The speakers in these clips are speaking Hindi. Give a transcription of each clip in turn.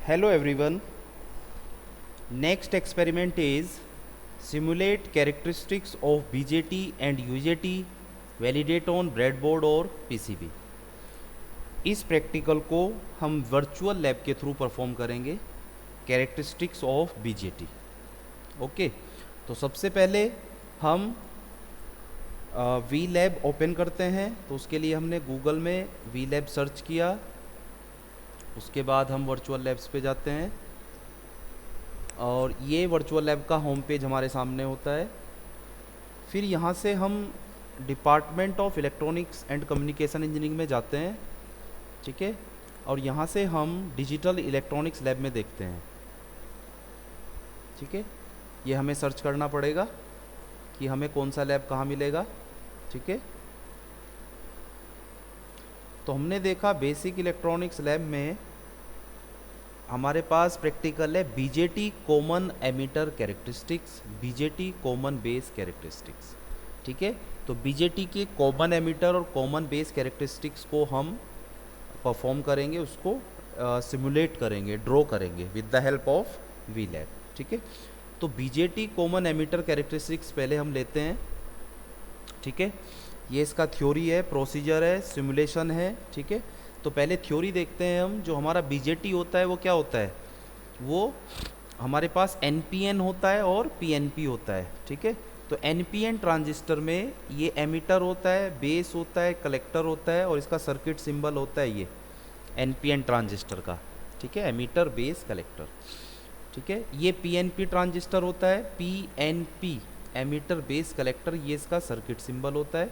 Hello everyone. Next experiment is simulate characteristics of BJT and UJT, validate on breadboard और PCB. इस प्रैक्टिकल को हम वर्चुअल लैब के थ्रू परफॉर्म करेंगे, कैरेक्टरिस्टिक्स ऑफ BJT. ओके, तो सबसे पहले हम वी लैब ओपन करते हैं. तो उसके लिए हमने गूगल में वी लैब सर्च किया. उसके बाद हम वर्चुअल लैब्स पे जाते हैं और ये वर्चुअल लैब का होम पेज हमारे सामने होता है. फिर यहाँ से हम department of electronics and communication engineering में जाते हैं. ठीक है, और यहाँ से हम डिजिटल इलेक्ट्रॉनिक्स लैब में देखते हैं. ठीक है, ये हमें सर्च करना पड़ेगा कि हमें कौन सा लैब कहाँ मिलेगा. ठीक है, तो हमने देखा बेसिक इलेक्ट्रॉनिक्स लैब में हमारे पास प्रैक्टिकल है BJT common emitter characteristics, BJT common base characteristics. ठीक है, तो बीजेटी के कॉमन एमिटर और कॉमन बेस कैरेक्टरिस्टिक्स को हम परफॉर्म करेंगे, उसको सिमुलेट करेंगे, ड्रॉ करेंगे with the help of we lab. ठीक है, तो बीजेटी कॉमन एमिटर कैरेक्टरिस्टिक्स पहले हम लेते हैं. ठीक है, ये इसका थ्योरी है, प्रोसीजर है, सिमुलेशन है. ठीक है, तो पहले थ्योरी देखते हैं हम. जो हमारा बीजेटी होता है वो क्या होता है, वो हमारे पास एनपीएन होता है और पीएनपी होता है. ठीक है, तो एनपीएन ट्रांजिस्टर में ये एमिटर होता है, बेस होता है, कलेक्टर होता है और इसका सर्किट सिंबल होता है ये एनपीएन ट्रांजिस्टर का. ठीक है, एमिटर बेस कलेक्टर. ठीक है, ये पीएनपी ट्रांजिस्टर होता है, पीएनपी एमिटर बेस कलेक्टर, ये इसका सर्किट सिंबल होता है.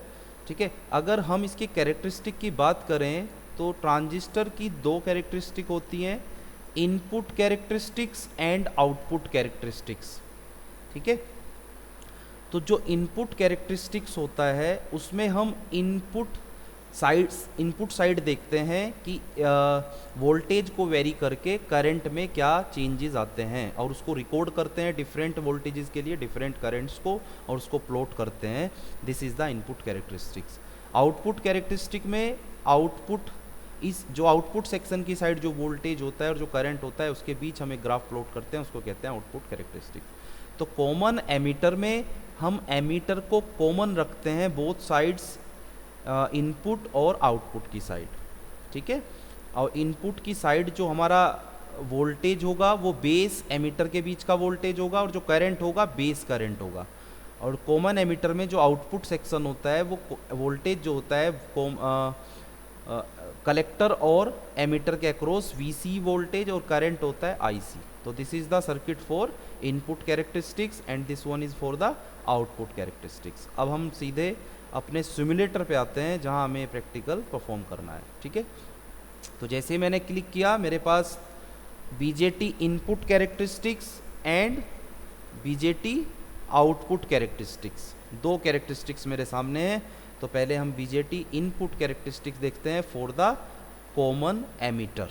ठीक है, अगर हम इसकी कैरेक्टरिस्टिक की बात करें तो ट्रांजिस्टर की दो कैरेक्टरिस्टिक होती हैं, input characteristics and output characteristics. ठीक है, तो जो इनपुट कैरेक्टरिस्टिक्स होता है उसमें हम इनपुट साइड देखते हैं कि वोल्टेज को वेरी करके करंट में क्या चेंजेस आते हैं और उसको रिकॉर्ड करते हैं डिफरेंट वोल्टेजेस के लिए डिफरेंट करंट्स को और उसको प्लॉट करते हैं. This is the input characteristics. Output characteristic में आउटपुट इस जो आउटपुट सेक्शन की साइड जो वोल्टेज होता है और जो करंट होता है उसके बीच हम एक ग्राफ प्लॉट करते हैं, उसको कहते हैं आउटपुट कैरेक्टरिस्टिक. तो कॉमन एमीटर में हम एमीटर को कॉमन रखते हैं बोथ साइड्स, इनपुट और आउटपुट की साइड. ठीक है, और इनपुट की साइड जो हमारा वोल्टेज होगा वो बेस एमीटर के बीच का वोल्टेज होगा और जो करंट होगा बेस करंट होगा. और कॉमन एमीटर में जो आउटपुट सेक्शन होता है वो वोल्टेज जो होता है कलेक्टर और एमीटर के अक्रॉस वीसी वोल्टेज और करंट होता है आईसी. तो this is the circuit for input characteristics and this one is for the output characteristics. अब हम सीधे अपने सिमुलेटर पे आते हैं जहां हमें प्रैक्टिकल परफॉर्म करना है. ठीक है, तो जैसे मैंने क्लिक किया मेरे पास BJT input characteristics and BJT output characteristics, दो कैरेक्टरिस्टिक्स मेरे सामने हैं. तो पहले हम बीजेटी इनपुट कैरेक्टरिस्टिक्स देखते हैं फॉर द कॉमन एमीटर.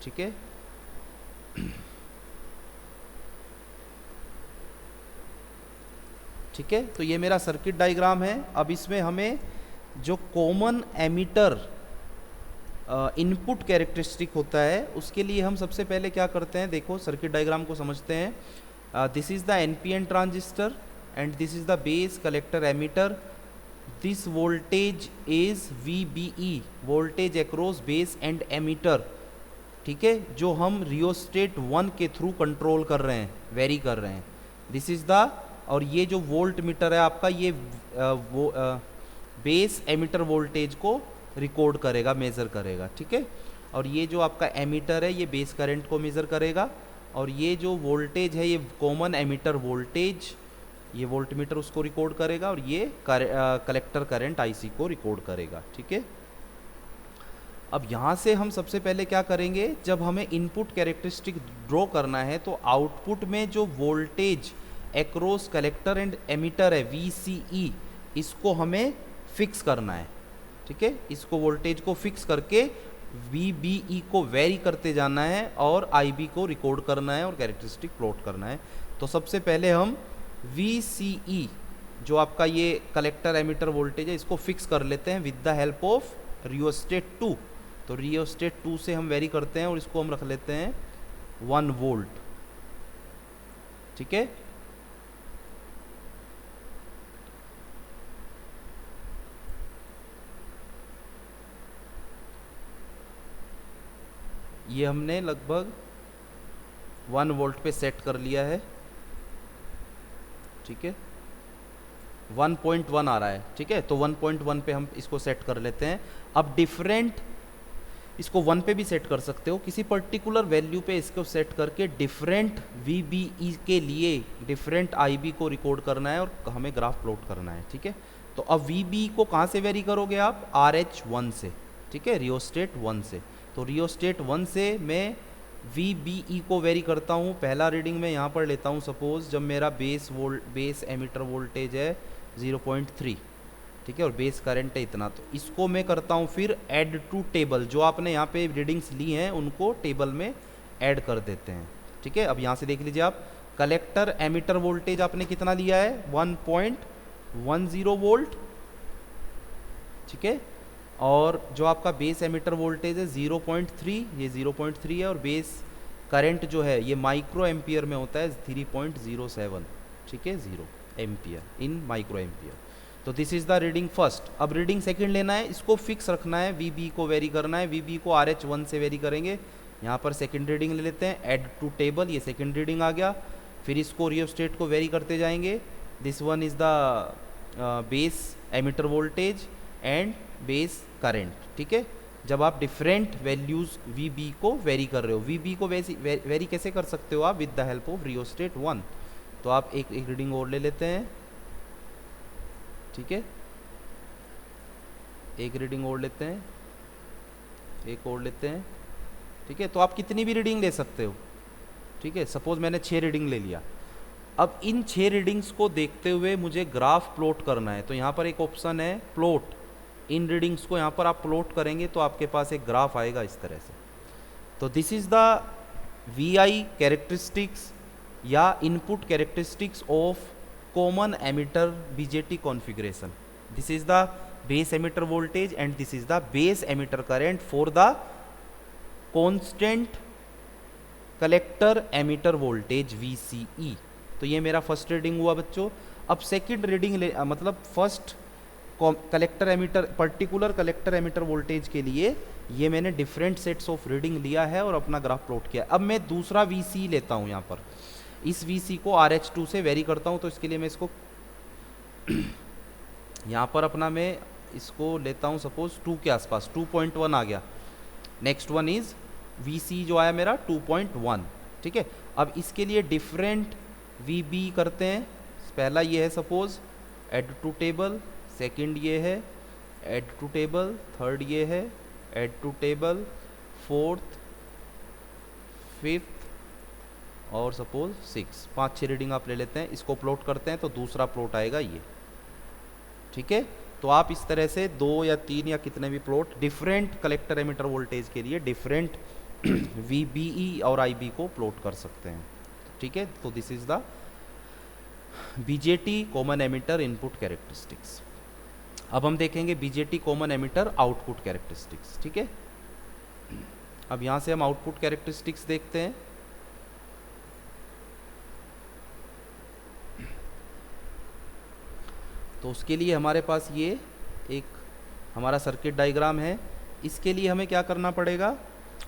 ठीक है, ठीक है, तो ये मेरा सर्किट डायग्राम है. अब इसमें हमें जो कॉमन एमीटर इनपुट कैरेक्टरिस्टिक होता है उसके लिए हम सबसे पहले क्या करते हैं, देखो सर्किट डायग्राम को समझते हैं. This is the NPN transistor and this is the base collector emitter. This voltage is VBE, voltage across base and emitter. ठीक है, जो हम रियोस्टेट 1 के थ्रू कंट्रोल कर रहे हैं, वेरी कर रहे हैं. दिस इज द, और ये जो वोल्ट मीटर है आपका ये बेस एमीटर वोल्टेज को रिकॉर्ड करेगा, मेज़र करेगा. ठीक है, और ये जो आपका एमीटर है ये बेस करंट को मेज़र करेगा और ये जो वोल्टेज है ये कॉमन एमीटर वोल्टेज, ये वोल्ट मीटर उसको रिकॉर्ड करेगा और ये कलेक्टर करंट आईसी को रिकॉर्ड करेगा. ठीक है, अब यहाँ से हम सबसे पहले क्या करेंगे, जब हमें इनपुट कैरेक्टरिस्टिक ड्रॉ करना है तो आउटपुट में जो voltage across collector and emitter है VCE, इसको हमें फिक्स करना है. ठीक है, इसको वोल्टेज को फिक्स करके VBE को वेरी करते जाना है और IB को रिकॉर्ड करना है और कैरेक्टरिस्टिक प्लॉट करना है. तो सबसे पहले हम VCE जो आपका ये कलेक्टर एमीटर वोल्टेज है इसको फिक्स कर लेते हैं with the help of rheostat 2. तो रियोस्टेट 2 से हम वेरी करते हैं और इसको हम रख लेते हैं 1 वोल्ट, ठीक है। ये हमने लगभग 1 वोल्ट पे सेट कर लिया है, ठीक है। 1.1 आ रहा है, ठीक है। तो 1.1 पे हम इसको सेट कर लेते हैं। अब डिफरेंट, इसको 1 पे भी सेट कर सकते हो, किसी पर्टिकुलर वैल्यू पे इसको सेट करके डिफरेंट VBE के लिए डिफरेंट IB को रिकॉर्ड करना है और हमें ग्राफ प्लॉट करना है, ठीक है। तो अब VBE को कहाँ से वेरी करोगे आप? RH1 से, ठीक है, रियोस्टेट 1 से। तो रियोस्टेट 1 से मैं VBE को वेरी करता हूँ। पहला रीडिंग मैं यहाँ पर लेता हूँ, सपोज जब मेरा बेस एमीटर वोल्टेज है 0.3, ठीक है, और बेस करंट है इतना, तो इसको मैं करता हूँ फिर ऐड टू टेबल। जो आपने यहाँ पे रीडिंग्स ली हैं उनको टेबल में ऐड कर देते हैं, ठीक है। अब यहाँ से देख लीजिए आप, कलेक्टर एमीटर वोल्टेज आपने कितना लिया है? 1.10 वोल्ट, ठीक है। और जो आपका बेस एमीटर वोल्टेज है 0.3, ये 0.3 है, और बेस करंट जो है ये माइक्रो एम्पियर में होता है 3.07, ठीक है, 0 एम्पियर इन माइक्रो एम्पियर। तो this is the reading first. अब रीडिंग सेकंड लेना है, इसको फिक्स रखना है, VB को वेरी करना है। VB को RH1 से वेरी करेंगे। यहाँ पर सेकंड रीडिंग ले लेते हैं, ऐड टू टेबल, ये सेकंड रीडिंग आ गया। फिर इसको रियोस्टेट को वेरी करते जाएंगे। This one is the base emitter voltage and base current, ठीक है। जब आप डिफरेंट वैल्यूज VB को वेरी कर रहे हो, VB को वेरी कैसे कर सकते हो आप? With the help of rheostat 1। तो आप एक रीडिंग और ले लेते हैं, ठीक है, एक रीडिंग और लेते हैं, एक और लेते हैं, ठीक है। तो आप कितनी भी रीडिंग ले सकते हो, ठीक है। सपोज मैंने 6 रीडिंग ले लिया। अब इन 6 रीडिंग्स को देखते हुए मुझे ग्राफ प्लॉट करना है। तो यहाँ पर एक ऑप्शन है प्लॉट। इन रीडिंग्स को यहाँ पर आप प्लॉट करेंगे तो आपके पास एक ग्राफ आएगा इस तरह से। तो this is the VI characteristics या input characteristics of common emitter BJT configuration. This is the base emitter voltage and this is the base emitter current for the constant collector emitter voltage VCE। तो ये मेरा फर्स्ट रीडिंग हुआ बच्चों। अब सेकंड रीडिंग मतलब first collector emitter, particular collector emitter voltage के लिए ये मैंने डिफरेंट सेट्स ऑफ रीडिंग लिया है और अपना ग्राफ प्लॉट किया। अब मैं दूसरा VC लेता हूँ। यहाँ पर इस VC को RH2 से वेरी करता हूँ। तो इसके लिए मैं इसको यहाँ पर अपना मैं इसको लेता हूँ सपोज 2 के आसपास, 2.1 आ गया। नेक्स्ट वन इज VC जो आया मेरा 2.1, ठीक है। अब इसके लिए डिफरेंट VB करते हैं। पहला ये है suppose add to table, second ये है ऐड टू टेबल, थर्ड ये है add to table, fourth, fifth और सपोज 6, 5-6 रीडिंग आप ले लेते हैं। इसको प्लॉट करते हैं तो दूसरा प्लॉट आएगा ये, ठीक है। तो आप इस तरह से 2 या 3 या कितने भी plot different collector emitter voltage के लिए डिफरेंट VBE और IB को प्लॉट कर सकते हैं, ठीक है। तो this is the BJT common emitter input characteristics. अब हम देखेंगे BJT common emitter output characteristics, ठीक है। अब यहाँ से हम आउटपुट कैरेक्टरिस्टिक्स देखते हैं। तो उसके लिए हमारे पास ये एक हमारा सर्किट डायग्राम है। इसके लिए हमें क्या करना पड़ेगा?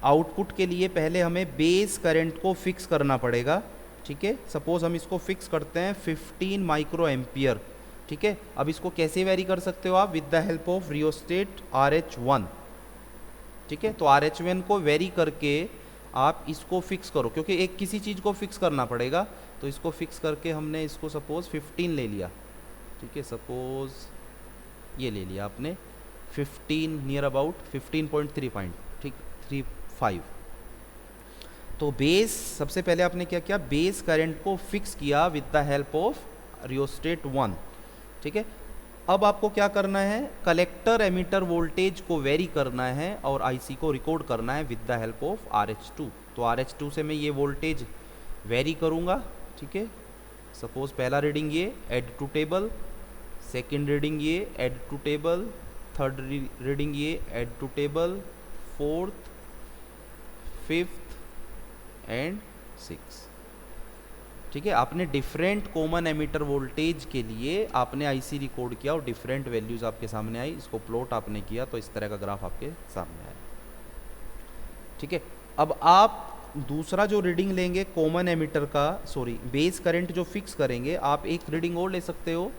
आउटपुट के लिए पहले हमें बेस करंट को फिक्स करना पड़ेगा, ठीक है। सपोज हम इसको फिक्स करते हैं 15 माइक्रो एम्पियर, ठीक है। अब इसको कैसे वेरी कर सकते हो आप? With the help of rheostat RH1, ठीक है। तो RH1 को वेरी करके आप इसको फिक्स करो, क्योंकि एक किसी चीज़ को फिक्स करना पड़ेगा। तो इसको फिक्स करके हमने इसको सपोज 15 ले लिया, ठीक है। सपोज ये ले लिया आपने 15 नियर अबाउट 15.3, ठीक, 35। तो बेस सबसे पहले आपने क्या किया? बेस करंट को फिक्स किया with the help of rheostat 1, ठीक है। अब आपको क्या करना है? कलेक्टर एमिटर वोल्टेज को वेरी करना है और IC को रिकॉर्ड करना है with the help of RH2। तो RH2 से मैं ये वोल्टेज वेरी करूँगा, ठीक है। सपोज पहला रीडिंग ये add to table, second reading ये add to table, third reading ये add to table, fourth, fifth and 6। ठीक है, आपने डिफरेंट कॉमन एमिटर वोल्टेज के लिए आपने आईसी रिकॉर्ड किया और डिफरेंट वैल्यूज आपके सामने आई, इसको प्लॉट आपने किया तो इस तरह का ग्राफ आपके सामने आया। ठीक है, अब आप दूसरा जो रीडिंग लेंगे कॉमन एमिटर का, सॉरी बेस करंट जो फिक्स करेंगे, आप एक रीडिंग और ले सकते हो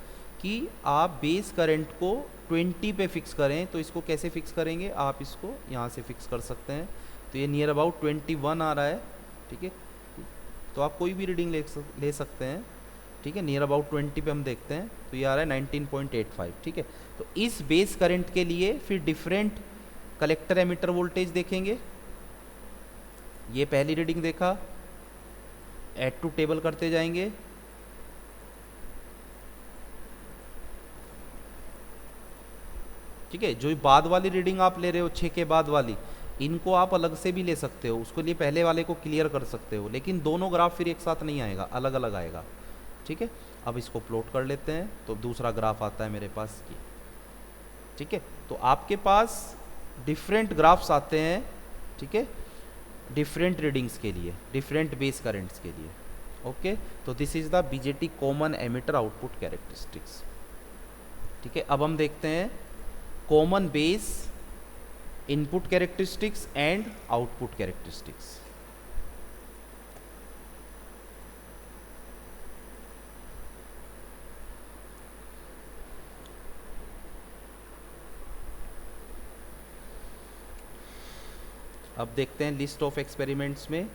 कि आप बेस करंट को 20 पे फिक्स करें। तो इसको कैसे फिक्स करेंगे, आप इसको यहाँ से फिक्स कर सकते हैं। तो ये नियर अबाउट 21 आ रहा है। ठीक है, तो आप कोई भी रीडिंग ले सकते हैं। ठीक है, नियर अबाउट 20 पे हम देखते हैं तो ये आ रहा है 19.85। ठीक है, तो इस बेस करंट के लिए फिर डिफरेंट कलेक्टर एमिटर वोल्टेज देखेंगे। ये पहली रीडिंग देखा, ऐड टू टेबल करते जाएंगे। ठीक है, जो बाद वाली रीडिंग आप ले रहे हो 6 के बाद वाली, इनको आप अलग से भी ले सकते हो, उसके लिए पहले वाले को क्लियर कर सकते हो, लेकिन दोनों ग्राफ फिर एक साथ नहीं आएगा, अलग अलग आएगा। ठीक है, अब इसको प्लॉट कर लेते हैं तो दूसरा ग्राफ आता है मेरे पास ये। ठीक है, तो आपके पास डिफरेंट ग्राफ्स आते हैं। ठीक है, डिफरेंट रीडिंग्स के लिए, डिफरेंट बेस करेंट्स के लिए। ओके, तो this is the BJT common emitter output characteristics. ठीक है, अब हम देखते हैं common base input characteristics and output characteristics. अब देखते हैं लिस्ट ऑफ एक्सपेरिमेंट्स में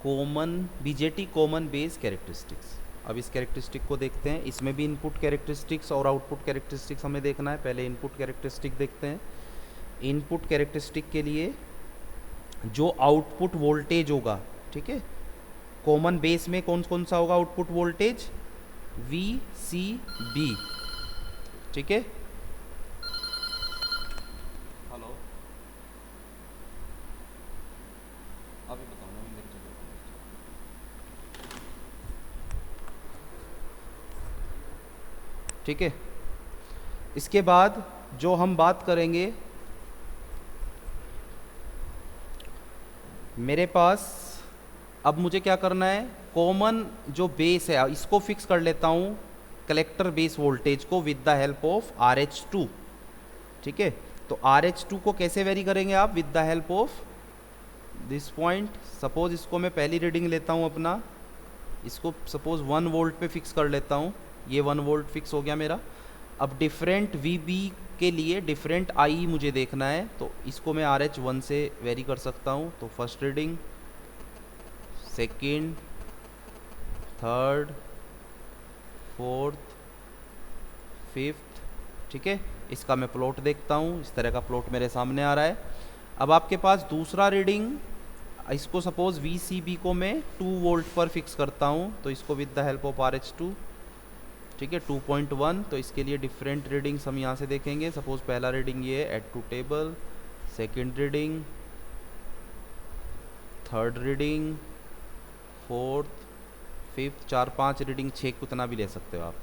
common BJT common base characteristics. अब इस कैरेक्टरिस्टिक को देखते हैं, इसमें भी इनपुट कैरेक्टरिस्टिक्स और आउटपुट कैरेक्टरिस्टिक्स हमें देखना है। पहले इनपुट कैरेक्टरिस्टिक देखते हैं। इनपुट कैरेक्टरिस्टिक के लिए जो आउटपुट वोल्टेज होगा, ठीक है, कॉमन बेस में कौन कौन सा होगा output voltage, V C B. ठीक है, हेलो, अभी बताऊंगा मैं लेक्चर। ठीक है, इसके बाद जो हम बात करेंगे, मेरे पास अब मुझे क्या करना है, कॉमन जो बेस है इसको फिक्स कर लेता हूँ कलेक्टर बेस वोल्टेज को with the help of RH2। ठीक है, तो RH2 को कैसे वेरी करेंगे आप, with the help of this point. Suppose इसको मैं पहली रीडिंग लेता हूँ अपना, इसको सपोज 1 वोल्ट पे फिक्स कर लेता हूँ। ये 1 वोल्ट फिक्स हो गया मेरा। अब डिफरेंट VB के लिए डिफरेंट I मुझे देखना है, तो इसको मैं RH1 से वेरी कर सकता हूँ। तो first reading, second, third, fourth, fifth. ठीक है, इसका मैं प्लॉट देखता हूँ, इस तरह का प्लॉट मेरे सामने आ रहा है। अब आपके पास दूसरा रीडिंग, इसको सपोज VCB को मैं 2 वोल्ट पर फिक्स करता हूँ, तो इसको with the help of RH2। ठीक है, 2.1। तो इसके लिए डिफरेंट रीडिंग्स हम यहाँ से देखेंगे। सपोज पहला रीडिंग ये add to table, second reading, third reading, fourth, fifth, 4-5 reading, 6 कितना भी ले सकते हो आप।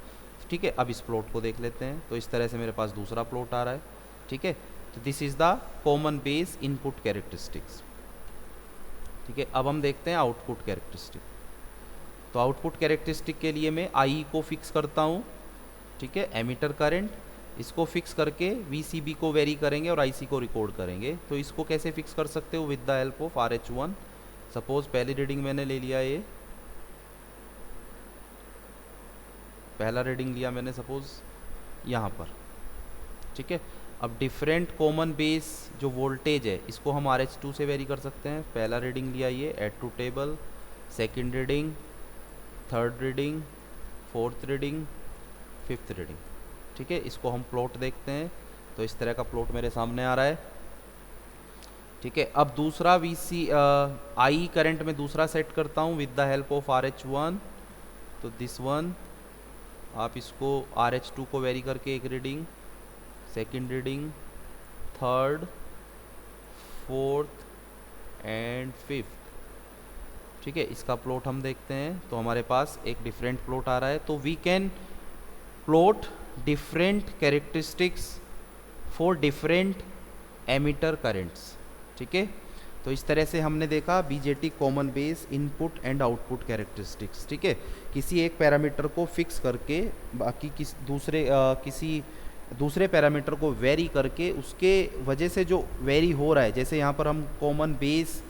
ठीक है, अब इस प्लॉट को देख लेते हैं। तो इस तरह से मेरे पास दूसरा प्लॉट आ रहा है। ठीक है, तो this is the common base input characteristics. ठीक है, अब हम देखते हैं आउटपुट कैरेक्टरिस्टिक। तो आउटपुट कैरेक्टरिस्टिक के लिए मैं आई को फिक्स करता हूँ। ठीक है, एमीटर करंट, इसको फिक्स करके VCB को वेरी करेंगे और IC को रिकॉर्ड करेंगे। तो इसको कैसे फिक्स कर सकते हो, with the help of RH1। Suppose पहली रीडिंग मैंने ले लिया, ये पहला रीडिंग लिया मैंने सपोज यहाँ पर। ठीक है, अब डिफरेंट कॉमन बेस जो वोल्टेज है इसको हम RH2 से वेरी कर सकते हैं। पहला रीडिंग लिया ये add to table, second reading, third reading, fourth reading, fifth reading. ठीक है, इसको हम प्लॉट देखते हैं। तो इस तरह का प्लॉट मेरे सामने आ रहा है। ठीक है, अब दूसरा I करंट में दूसरा सेट करता हूँ with the help of RH1। तो दिस वन, आप इसको RH2 को वेरी करके एक reading, second reading, third, fourth and fifth. ठीक है, इसका प्लॉट हम देखते हैं। तो हमारे पास एक डिफरेंट प्लॉट आ रहा है। तो we can plot different characteristics for different emitter currents. ठीक है, तो इस तरह से हमने देखा BJT common base input and output characteristics, ठीक है। किसी एक पैरामीटर को फिक्स करके बाकी किसी दूसरे पैरामीटर को वेरी करके उसके वजह से जो वेरी हो रहा है, जैसे यहाँ पर हम कॉमन बेस,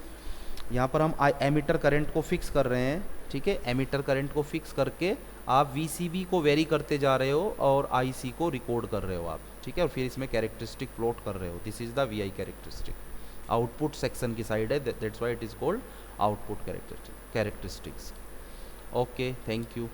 यहाँ पर हम एमिटर करंट को फिक्स कर रहे हैं, ठीक है। एमिटर करंट को फिक्स करके आप वीसीबी को वेरी करते जा रहे हो और आईसी को रिकॉर्ड कर रहे हो आप, ठीक है। और फिर इसमें कैरेक्टरिस्टिक प्लॉट कर रहे हो, this is the VI characteristic. Output section की साइड है, that's why it is called output characteristics. Okay, thank you.